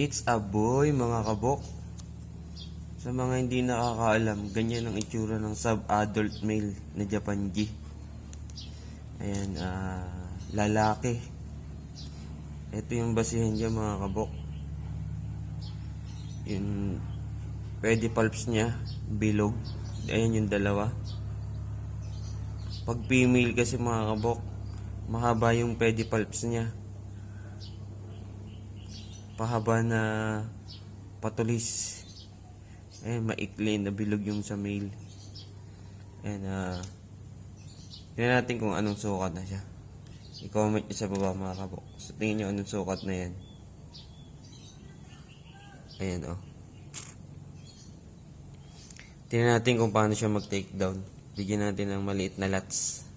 It's a boy, mga kabok. Sa mga hindi nakakaalam, ganyan ang itsura ng sub-adult male na Japanji. Ayan, lalaki. Ito yung basihan niya, mga kabok. Yung pedipalps niya, bilog. Ayan yung dalawa. Pag female kasi, mga kabok, mahaba yung pedipalps niya. Pahaba na patulis. Ayan, maikli na bilog yung sa male. Ayan, tingnan natin kung anong sukat na siya. I-comment nyo sa baba, mga kabok. So, tingin nyo anong sukat na yan. Ayan, oh. Tingnan natin kung paano siya mag-take down. Bigyan natin ng maliit na lats.